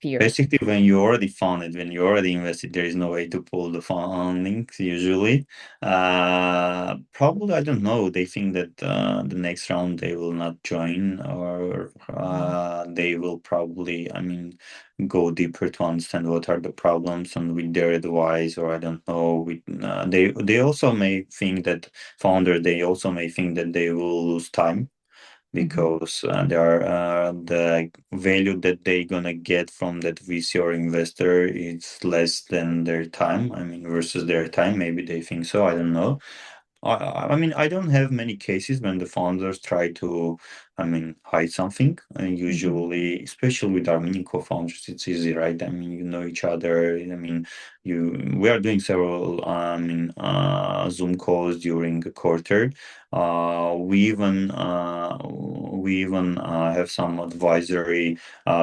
fear? Basically, when you already funded, when you already invested, there is no way to pull the funding usually. Probably, I don't know. They think that the next round they will not join, or Mhm. they will probably, I mean, go deeper to understand what are the problems and with their advice, or I don't know. They also may think that they also may think that they will lose time, Mhm. because the value that they gonna get from that VC or investor is less than their time. I mean, versus their time, maybe they think so. I don't know. I mean, I don't have many cases when the founders try to, I mean, hide something. And Mhm. usually, especially with Armenian co-founders, it's easy, right? I mean, you know each other. I mean, we are doing several, Zoom calls during the quarter. We even have some advisory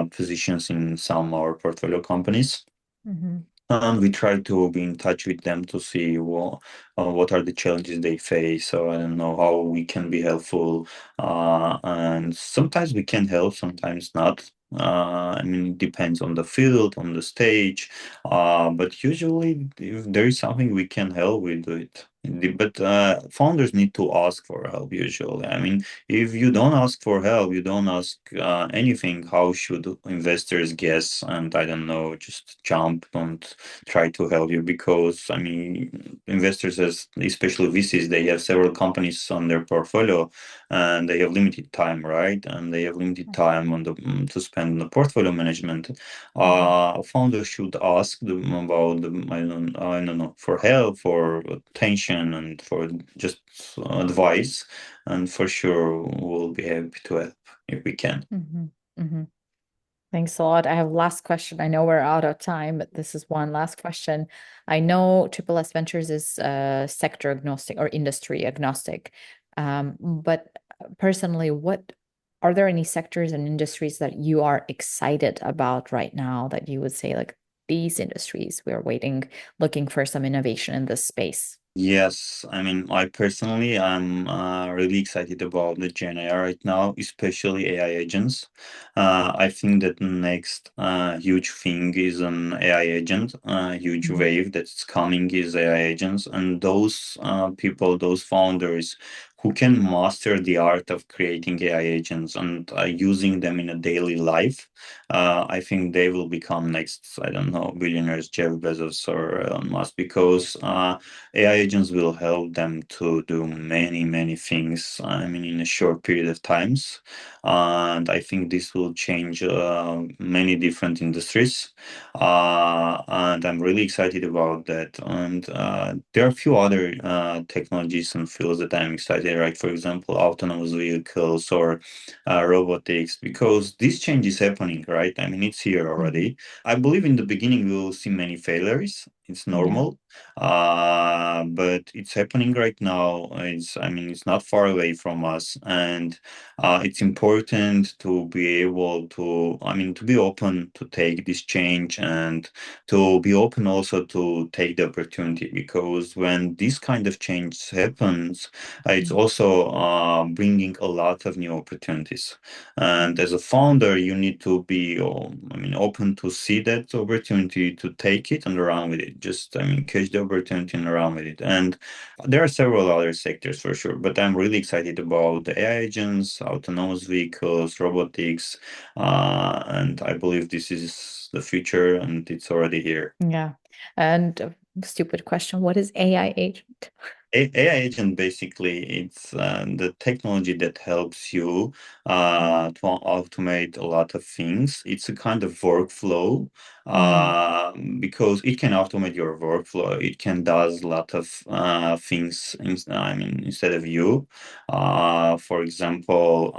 positions in some of our portfolio companies. Mhm. And we try to be in touch with them to see what are the challenges they face. So I don't know how we can be helpful. And sometimes we can help, sometimes not. I mean, it depends on the field, on the stage. But usually, if there is something we can help, we do it. But founders need to ask for help usually. I mean, if you don't ask for help, you don't ask anything, how should investors guess? And I don't know, just jump and try to help you, because I mean, investors, especially VCs, they have several companies on their portfolio, and they have limited time, right? And they have limited time on to spend on the portfolio management. Mhm. Founders should ask them about I don't know, for help, for attention, and for just advice. And for sure, we'll be happy to help if we can. Mhm. Mhm. Thanks a lot. I have last question. I know we're out of time, but this is one last question. I know Triple S Ventures is sector agnostic or industry agnostic. But personally, what are there any sectors and industries that you are excited about right now that you would say like these industries we're waiting, looking for some innovation in this space? Yes, I mean, I personally am really excited about the Gen AI right now, especially AI agents. I think that the next huge thing is an AI agent. Huge wave that's coming is AI agents, and those people, those founders who can master the art of creating AI agents and using them in a daily life, I think they will become next, I don't know, billionaires, Jeff Bezos or Elon Musk, because AI agents will help them to do many, many things, I mean, in a short period of times. And I think this will change many different industries. And I'm really excited about that. And there are a few other technologies and fields that I'm excited, right? For example, autonomous vehicles or robotics, because this change is happening, right? I mean, it's here Mhm. already. I believe in the beginning we will see many failures. It's Yeah. normal, but it's happening right now. I mean, it's not far away from us, and it's important to be able to, I mean, to be open to take this change and to be open also to take the opportunity, because when this kind of change happens, it's Mhm. also bringing a lot of new opportunities. And Mhm. as a founder, you need to be, I mean, open to see that opportunity, to take it and run with it. Just, I mean, catch the opportunity and run with it. And there are several other sectors for sure, but I'm really excited about the AI agents, autonomous vehicles, robotics, and I believe this is the future and it's already here. Yeah. And stupid question, what is AI agent? AI agent basically it's the technology that helps you to automate a lot of things. It's a kind of workflow Mm. because it can automate your workflow. It can does a lot of things. I mean, instead of you, for example,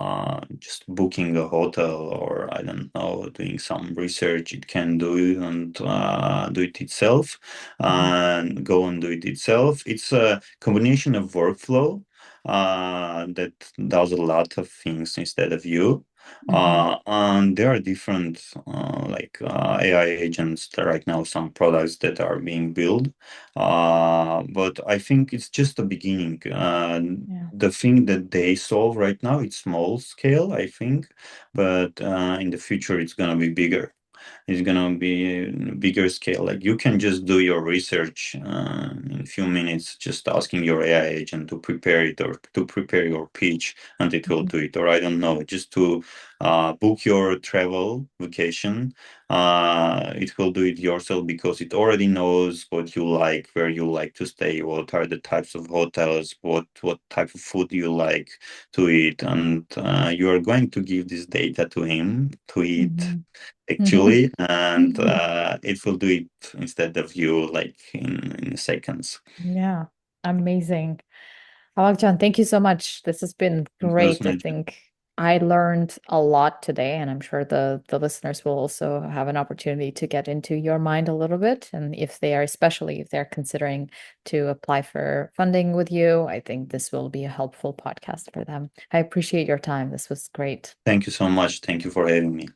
just booking a hotel or I don't know, doing some research. It can do it and do it itself Mhm. and go and do it itself. It's a combination of workflow that does a lot of things instead of you. Mhm. And there are different AI agents right now, some products that are being built. But I think it's just the beginning. Yeah. The thing that they solve right now, it's small scale, I think, but in the future it's gonna be bigger. It's gonna be a bigger scale. Like you can just do your research in a few minutes, just asking your AI agent to prepare it or to prepare your pitch, and it will Mhm. do it. Or I don't know, just to book your travel vacation, it will do it yourself because it already knows what you like, where you like to stay, what are the types of hotels, what type of food you like to eat, and you are going to give this data to him to eat Mhm. actually, and Mhm. it will do it instead of you like in seconds. Yeah, amazing. Avagjan, thank you so much. This has been It was great. I my think I learned a lot today, and I'm sure the listeners will also have an opportunity to get into your mind a little bit. And if they are, especially if they're considering to apply for funding with you, I think this will be a helpful podcast for them. I appreciate your time. This was great. Thank you so much. Thank you for having me.